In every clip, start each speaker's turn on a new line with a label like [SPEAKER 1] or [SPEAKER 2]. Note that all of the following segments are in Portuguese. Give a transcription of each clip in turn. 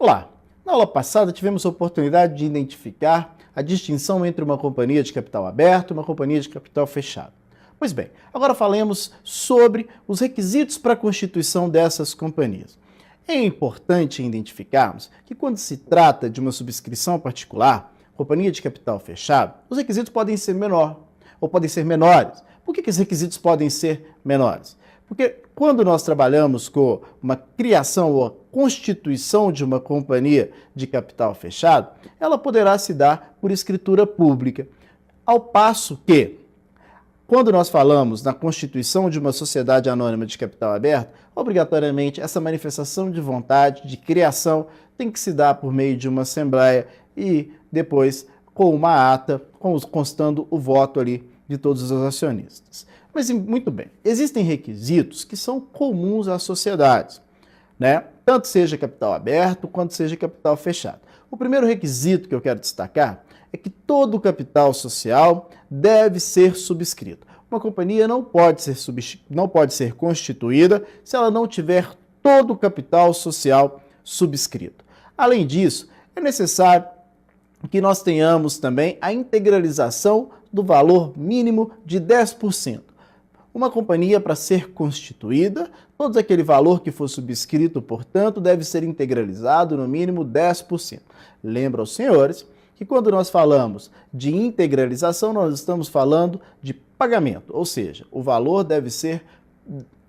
[SPEAKER 1] Olá! Na aula passada tivemos a oportunidade de identificar a distinção entre uma companhia de capital aberto e uma companhia de capital fechado. Pois bem, agora falemos sobre os requisitos para a constituição dessas companhias. É importante identificarmos que quando se trata de uma subscrição particular, companhia de capital fechado, os requisitos podem ser menores. Por que os requisitos podem ser menores? Porque quando nós trabalhamos com uma criação ou a constituição de uma companhia de capital fechado, ela poderá se dar por escritura pública. Ao passo que, quando nós falamos na constituição de uma sociedade anônima de capital aberto, obrigatoriamente essa manifestação de vontade, de criação, tem que se dar por meio de uma assembleia e depois com uma ata, constando o voto ali de todos os acionistas. Mas, muito bem, existem requisitos que são comuns às sociedades, né? Tanto seja capital aberto quanto seja capital fechado. O primeiro requisito que eu quero destacar é que todo o capital social deve ser subscrito. Uma companhia não pode ser constituída se ela não tiver todo o capital social subscrito. Além disso, é necessário que nós tenhamos também a integralização do valor mínimo de 10%. Uma companhia, para ser constituída, todo aquele valor que for subscrito, portanto, deve ser integralizado no mínimo 10%. Lembro aos senhores que quando nós falamos de integralização, nós estamos falando de pagamento, ou seja, o valor deve ser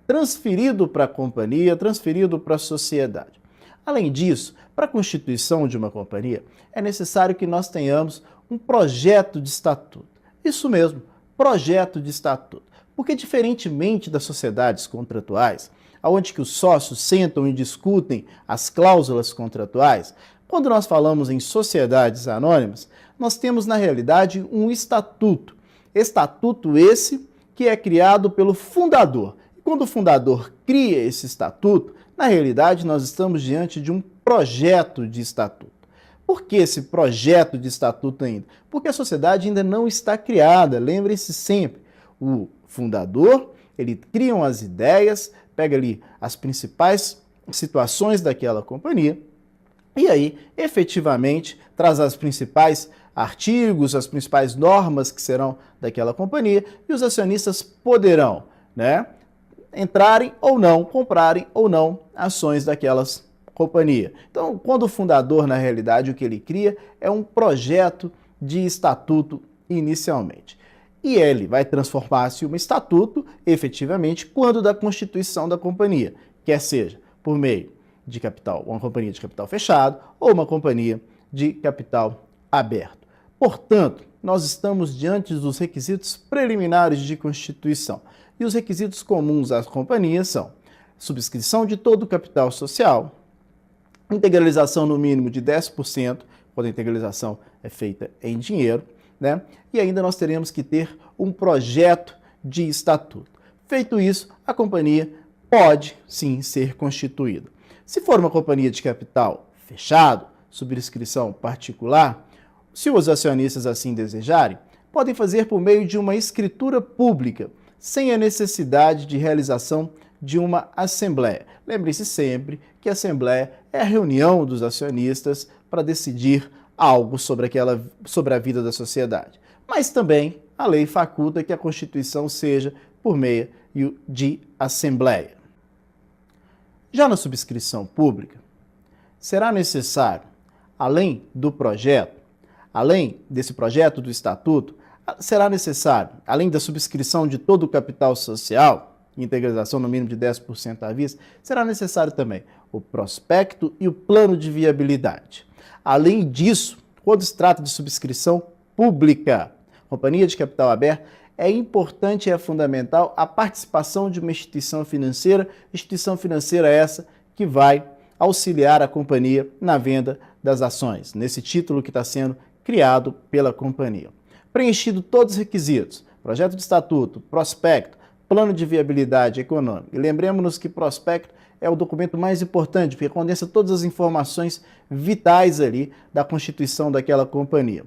[SPEAKER 1] transferido para a companhia, transferido para a sociedade. Além disso, para a constituição de uma companhia, é necessário que nós tenhamos um projeto de estatuto. Isso mesmo, projeto de estatuto. Porque, diferentemente das sociedades contratuais, onde que os sócios sentam e discutem as cláusulas contratuais, quando nós falamos em sociedades anônimas, nós temos, na realidade, um estatuto. Estatuto esse que é criado pelo fundador. E quando o fundador cria esse estatuto, na realidade, nós estamos diante de um projeto de estatuto. Por que esse projeto de estatuto ainda? Porque a sociedade ainda não está criada. Lembre-se sempre, o fundador, ele cria as ideias, pega ali as principais situações daquela companhia e aí, efetivamente, traz as principais artigos, as principais normas que serão daquela companhia e os acionistas poderão, né, entrarem ou não, comprarem ou não ações daquelas companhia. Então, quando o fundador, na realidade, o que ele cria é um projeto de estatuto inicialmente. E ele vai transformar-se em um estatuto, efetivamente, quando da constituição da companhia, quer seja por meio de capital, uma companhia de capital fechado ou uma companhia de capital aberto. Portanto, nós estamos diante dos requisitos preliminares de constituição. E os requisitos comuns às companhias são subscrição de todo o capital social, integralização no mínimo de 10%, quando a integralização é feita em dinheiro, né? E ainda nós teremos que ter um projeto de estatuto. Feito isso, a companhia pode sim ser constituída. Se for uma companhia de capital fechado, subscrição particular, se os acionistas assim desejarem, podem fazer por meio de uma escritura pública, sem a necessidade de realização de uma assembleia. Lembre-se sempre que a assembleia é a reunião dos acionistas para decidir algo sobre a vida da sociedade. Mas também a lei faculta que a Constituição seja por meio de assembleia. Já na subscrição pública, será necessário, além desse projeto do estatuto, será necessário, além da subscrição de todo o capital social, integralização no mínimo de 10% à vista, será necessário também o prospecto e o plano de viabilidade. Além disso, quando se trata de subscrição pública, companhia de capital aberto, é importante e é fundamental a participação de uma instituição financeira essa que vai auxiliar a companhia na venda das ações, nesse título que está sendo criado pela companhia. Preenchido todos os requisitos, projeto de estatuto, prospecto, plano de viabilidade econômica. E lembremos-nos que prospecto é o documento mais importante, porque condensa todas as informações vitais ali da constituição daquela companhia.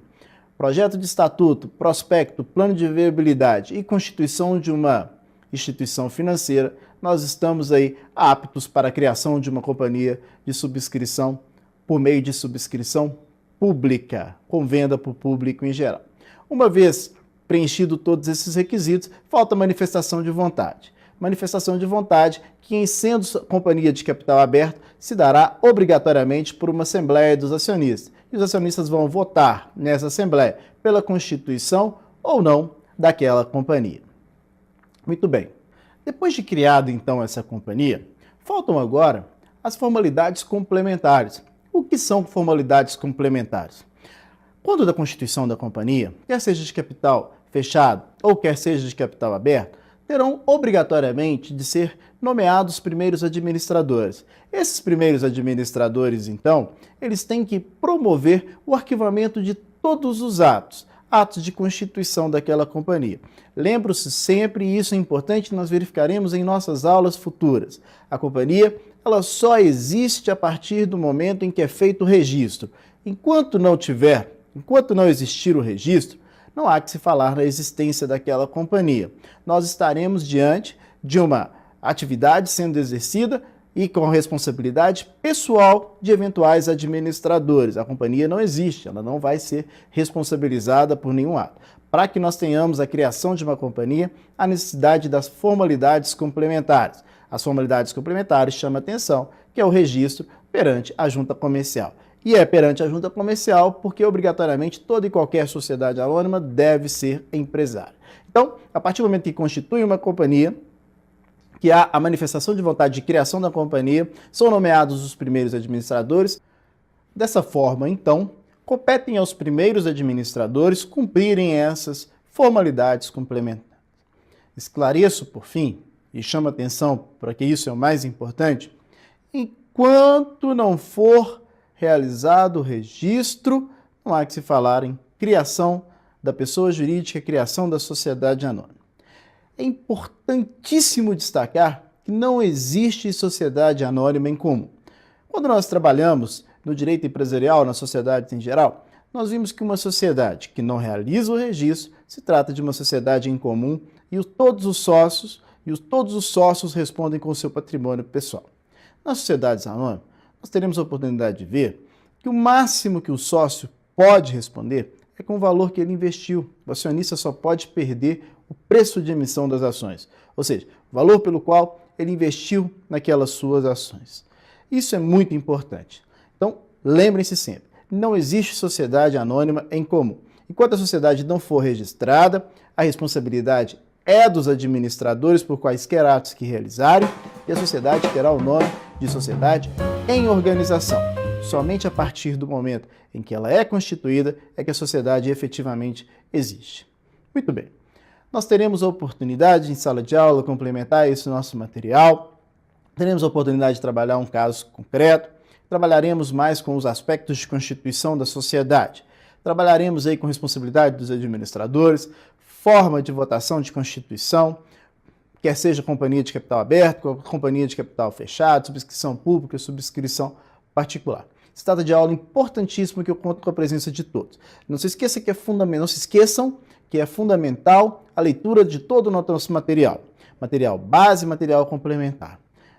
[SPEAKER 1] Projeto de estatuto, prospecto, plano de viabilidade e constituição de uma instituição financeira, nós estamos aí aptos para a criação de uma companhia de subscrição por meio de subscrição pública, com venda para o público em geral. Uma vez preenchido todos esses requisitos, falta manifestação de vontade. Manifestação de vontade que, em sendo companhia de capital aberto, se dará obrigatoriamente por uma assembleia dos acionistas. E os acionistas vão votar nessa assembleia pela constituição ou não daquela companhia. Muito bem. Depois de criada, então, essa companhia, faltam agora as formalidades complementares. O que são formalidades complementares? Quando da constituição da companhia, quer seja de capital fechado ou quer seja de capital aberto, terão obrigatoriamente de ser nomeados primeiros administradores. Esses primeiros administradores, então, eles têm que promover o arquivamento de todos os atos de constituição daquela companhia. Lembre-se sempre, e isso é importante, nós verificaremos em nossas aulas futuras. A companhia, ela só existe a partir do momento em que é feito o registro. Enquanto não existir o registro, não há que se falar na existência daquela companhia. Nós estaremos diante de uma atividade sendo exercida e com responsabilidade pessoal de eventuais administradores. A companhia não existe, ela não vai ser responsabilizada por nenhum ato. Para que nós tenhamos a criação de uma companhia, há necessidade das formalidades complementares. As formalidades complementares chamam a atenção, que é o registro perante a junta comercial. E é perante a junta comercial porque, obrigatoriamente, toda e qualquer sociedade anônima deve ser empresária. Então, a partir do momento que constitui uma companhia, que há a manifestação de vontade de criação da companhia, são nomeados os primeiros administradores. Dessa forma, então, competem aos primeiros administradores cumprirem essas formalidades complementares. Esclareço, por fim, e chamo a atenção para que isso é o mais importante, enquanto não for realizado o registro, não há que se falar em criação da pessoa jurídica, criação da sociedade anônima. É importantíssimo destacar que não existe sociedade anônima em comum. Quando nós trabalhamos no direito empresarial, nas sociedades em geral, nós vimos que uma sociedade que não realiza o registro se trata de uma sociedade em comum e todos os sócios respondem com o seu patrimônio pessoal. Nas sociedades anônimas, nós teremos a oportunidade de ver que o máximo que o sócio pode responder é com o valor que ele investiu. O acionista só pode perder o preço de emissão das ações, ou seja, o valor pelo qual ele investiu naquelas suas ações. Isso é muito importante. Então, lembrem-se sempre, não existe sociedade anônima em comum. Enquanto a sociedade não for registrada, a responsabilidade é dos administradores por quaisquer atos que realizarem e a sociedade terá o nome de sociedade em organização. Somente a partir do momento em que ela é constituída é que a sociedade efetivamente existe. Muito bem. Nós teremos a oportunidade, em sala de aula, complementar esse nosso material. Teremos a oportunidade de trabalhar um caso concreto. Trabalharemos mais com os aspectos de constituição da sociedade. Trabalharemos aí com responsabilidade dos administradores, forma de votação de constituição, quer seja companhia de capital aberto, companhia de capital fechado, subscrição pública, subscrição particular. Se trata de aula importantíssima que eu conto com a presença de todos. Não se esqueçam que é fundamental a leitura de todo o nosso material. Material base e material complementar.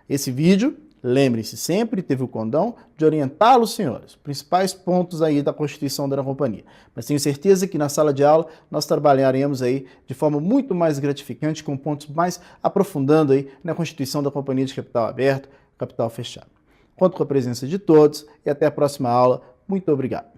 [SPEAKER 1] Esse vídeo, lembrem-se sempre, teve o condão de orientá-los, senhores, os principais pontos aí da constituição da companhia. Mas tenho certeza que na sala de aula nós trabalharemos aí de forma muito mais gratificante, com pontos mais aprofundando aí na constituição da companhia de capital aberto, capital fechado. Conto com a presença de todos e até a próxima aula. Muito obrigado.